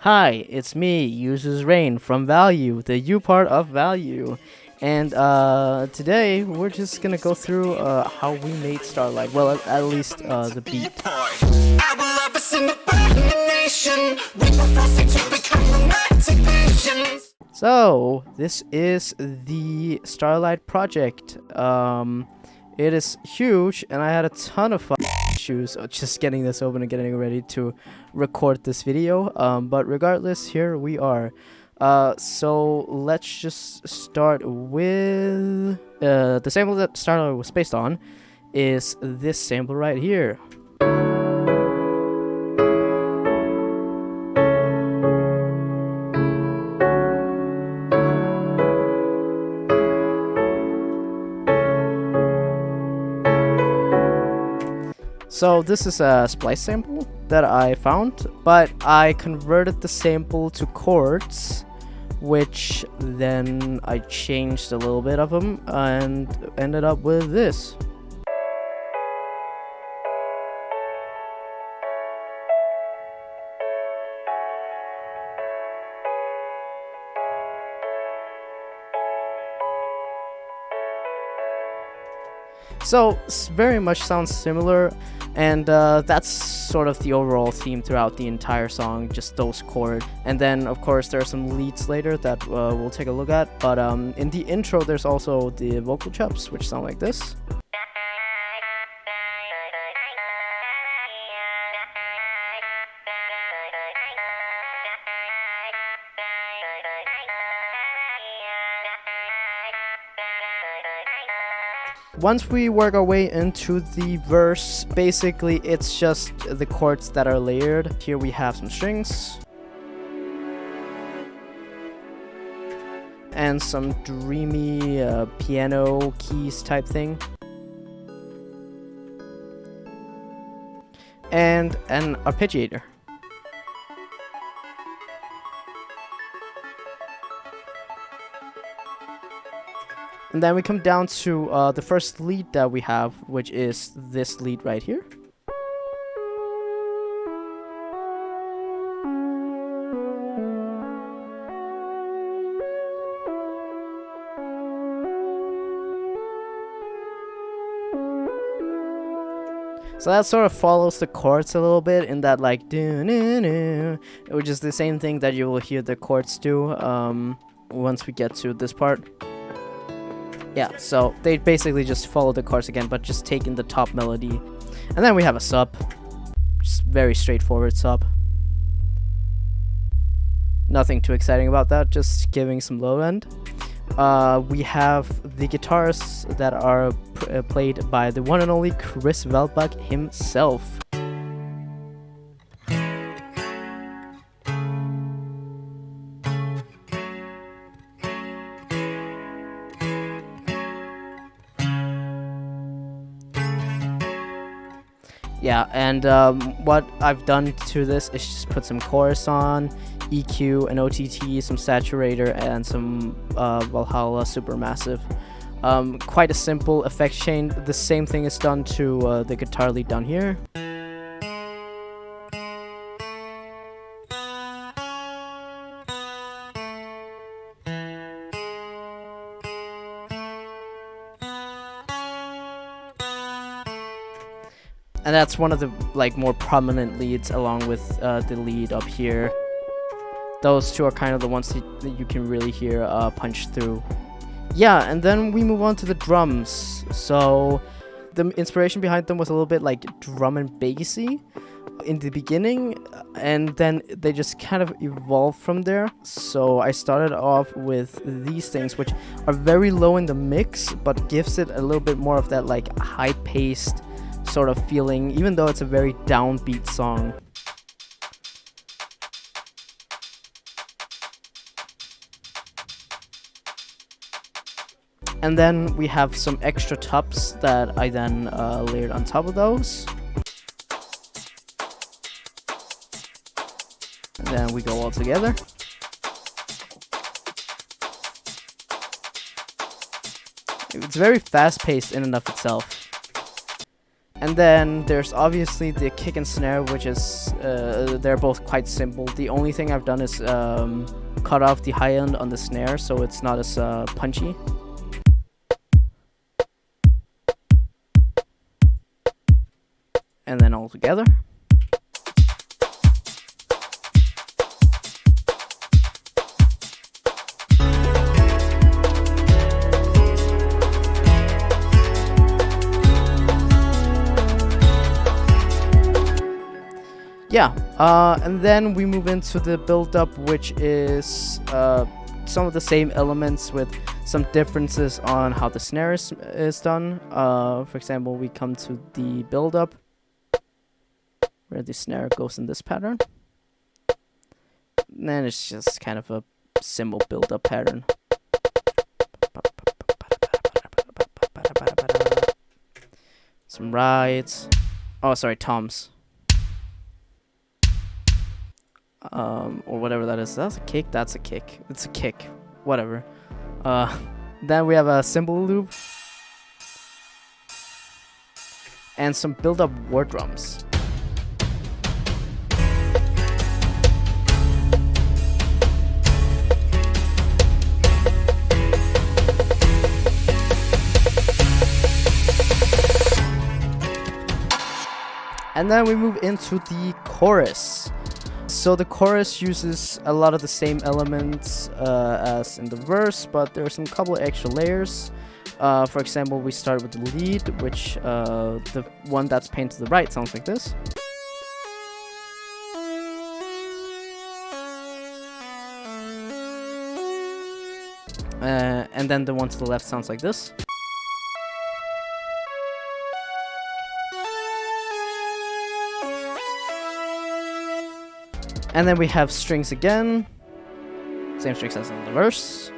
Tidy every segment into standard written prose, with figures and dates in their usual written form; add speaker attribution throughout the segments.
Speaker 1: Hi, it's me, Yuzu's Rain from ValYu, the U part of ValYu. And today we're just gonna go through how we made Starlight. Well, at least the beat. So this is the Starlight project. It is huge, and I had a ton of fun issues just getting this open and getting ready to record this video. But regardless, here we are. So let's just start with the sample that Starlight was based on is this sample right here. So this is a splice sample that I found, but I converted the sample to chords, which then I changed a little bit of them and ended up with this. So very much sounds similar, and that's sort of the overall theme throughout the entire song, just those chords. And then of course there are some leads later that we'll take a look at, but in the intro there's also the vocal chops, which sound like this. Once we work our way into the verse, basically it's just the chords that are layered. Here we have some strings and some dreamy piano keys type thing, and an arpeggiator. And then we come down to the first lead that we have, which is this lead right here. So that sort of follows the chords a little bit in that like do-na-na, which is the same thing that you will hear the chords do once we get to this part. Yeah, so they basically just follow the chords again, but just taking the top melody. And then we have a sub. Just very straightforward sub. Nothing too exciting about that, just giving some low end. We have the guitars that are played by the one and only Valbak himself. Yeah, and what I've done to this is just put some chorus on, EQ, an OTT, some saturator, and some Valhalla Supermassive. Quite a simple effect chain. The same thing is done to the guitar lead down here. And that's one of the like more prominent leads, along with the lead up here. Those two are kind of the ones that you can really hear punch through. Yeah, and then we move on to the drums. So the inspiration behind them was a little bit like drum and bassy in the beginning, and then they just kind of evolved from there. So I started off with these things, which are very low in the mix, but gives it a little bit more of that like high-paced sort of feeling, even though it's a very downbeat song. And then we have some extra tops that I then layered on top of those. And then we go all together. It's very fast-paced in and of itself. And then there's obviously the kick and snare, which is they're both quite simple. The only thing I've done is cut off the high end on the snare, so it's not as punchy. And then all together. Yeah, and then we move into the build-up, which is some of the same elements with some differences on how the snare is done. For example, we come to the build-up, where the snare goes in this pattern. And then it's just kind of a simple build-up pattern. Some rides. Oh, sorry, toms. Or whatever that is. That's a kick? That's a kick. It's a kick. Whatever. Then we have a cymbal loop. And some build-up war drums. And then we move into the chorus. So the chorus uses a lot of the same elements as in the verse, but there are some couple of extra layers. For example, we start with the lead, which the one that's painted to the right sounds like this. And then the one to the left sounds like this. And then we have strings again. Same strings as in the verse.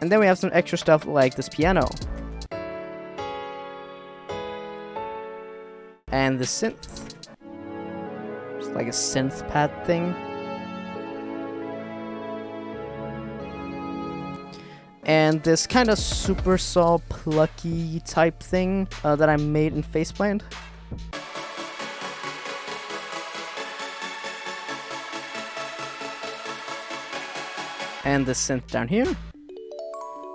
Speaker 1: And then we have some extra stuff like this piano. And the synth. It's like a synth pad thing. And this kind of super saw plucky type thing that I made in Faceplant. And the synth down here,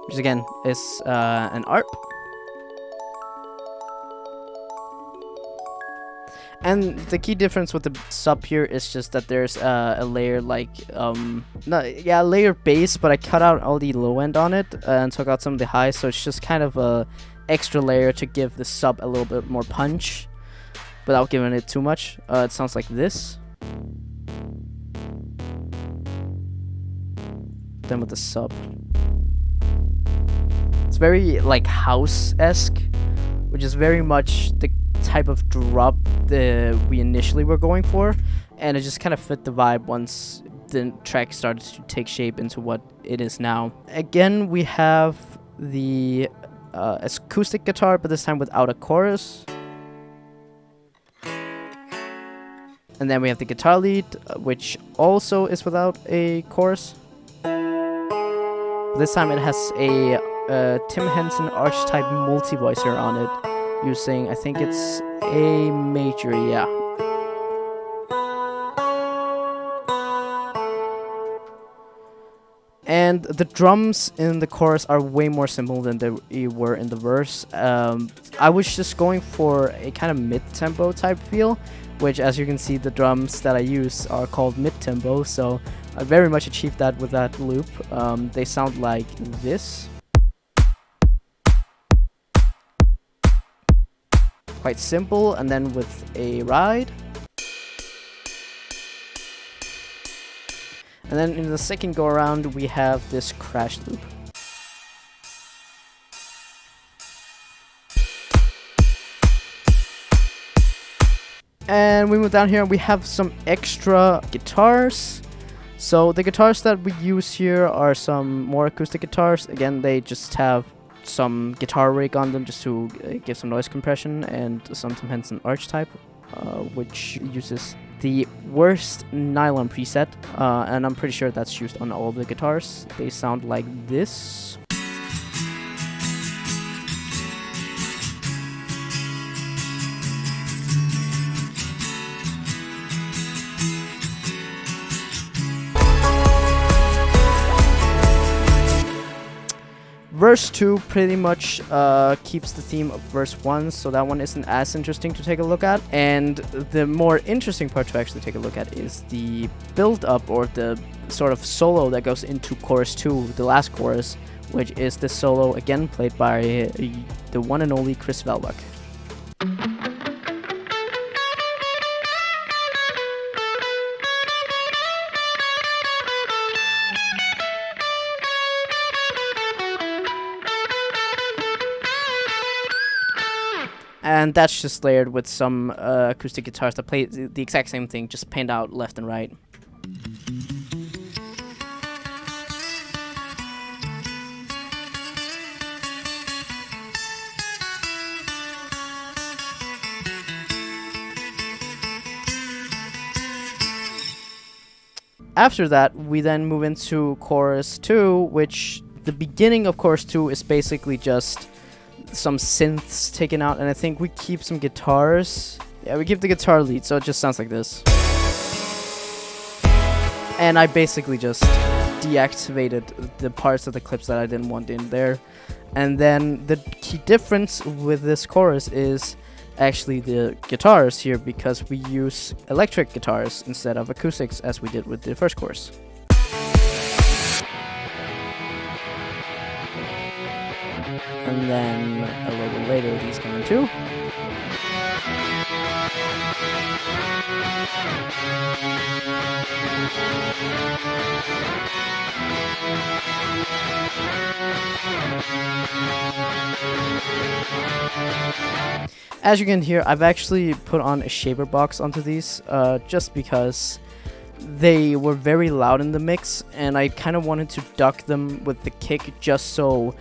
Speaker 1: which again is an ARP. And the key difference with the sub here is just that there's a layer like, a layer base, but I cut out all the low end on it and took out some of the high, so it's just kind of a extra layer to give the sub a little bit more punch without giving it too much. It sounds like this. Then with the sub, it's very like house-esque, which is very much the type of drop that we initially were going for, and it just kind of fit the vibe once the track started to take shape into what it is now. Again, we have the acoustic guitar, but this time without a chorus. And then we have the guitar lead, which also is without a chorus. This time it has a Tim Henson archetype multi-voicer on it, using, I think it's A major, yeah. And the drums in the chorus are way more simple than they were in the verse. I was just going for a kind of mid-tempo type feel, which, as you can see, the drums that I use are called mid-tempo, so I very much achieved that with that loop. They sound like this. Quite simple, and then with a ride. And then in the second go around, we have this crash loop. And we move down here and we have some extra guitars. So the guitars that we use here are some more acoustic guitars. Again, they just have some guitar rig on them just to give some noise compression, and some Tim Henson archetype, which uses the worst nylon preset, and I'm pretty sure that's used on all the guitars. They sound like this. Verse 2 pretty much keeps the theme of verse 1, so that one isn't as interesting to take a look at. And the more interesting part to actually take a look at is the build-up, or the sort of solo that goes into chorus 2, the last chorus, which is the solo again played by the one and only Chris Valbak. And that's just layered with some acoustic guitars that play the exact same thing, just panned out left and right. After that, we then move into chorus 2, which the beginning of chorus 2 is basically just some synths taken out, and I think we keep some guitars. Yeah, we keep the guitar lead, so it just sounds like this. And I basically just deactivated the parts of the clips that I didn't want in there. And then the key difference with this chorus is actually the guitars here, because we use electric guitars instead of acoustics as we did with the first chorus. And then a little later these come in too. As you can hear, I've actually put on a shaper box onto these just because they were very loud in the mix, and I kind of wanted to duck them with the kick just so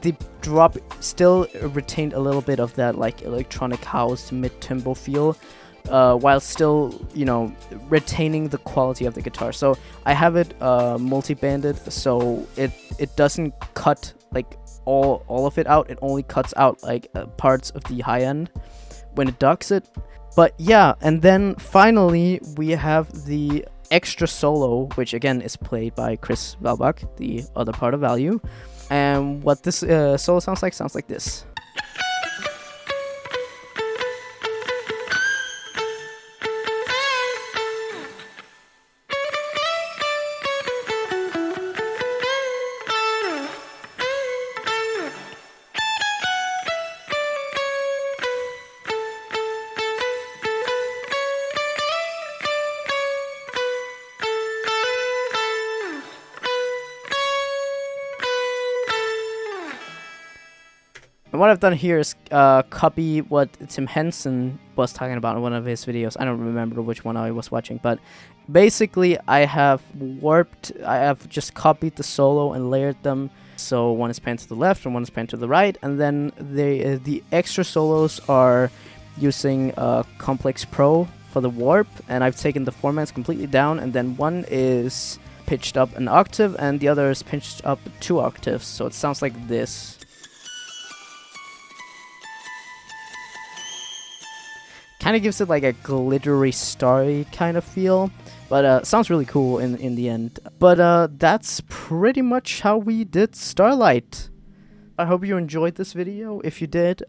Speaker 1: the drop still retained a little bit of that like electronic house mid-tempo feel, while still, you know, retaining the quality of the guitar. So I have it multi-banded, so it doesn't cut like all of it out. It only cuts out like parts of the high end when it ducks it. But yeah, and then finally we have the extra solo, which again is played by Chris Valbak, the other part of ValYu. And what this solo sounds like this. And what I've done here is copy what Tim Henson was talking about in one of his videos. I don't remember which one I was watching, but basically I have just copied the solo and layered them. So one is panned to the left and one is panned to the right, and then the extra solos are using Complex Pro for the warp, and I've taken the formats completely down, and then one is pitched up an octave and the other is pitched up 2 octaves, so it sounds like this. Kind of gives it like a glittery, starry kind of feel, but sounds really cool in the end. But that's pretty much how we did Starlight. I hope you enjoyed this video. If you did,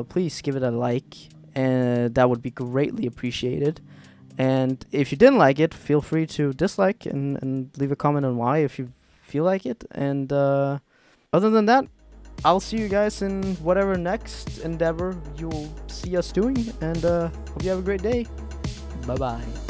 Speaker 1: please give it a like, and that would be greatly appreciated. And if you didn't like it, feel free to dislike and leave a comment on why if you feel like it. And other than that, I'll see you guys in whatever next endeavor you'll see us doing, and hope you have a great day. Bye bye.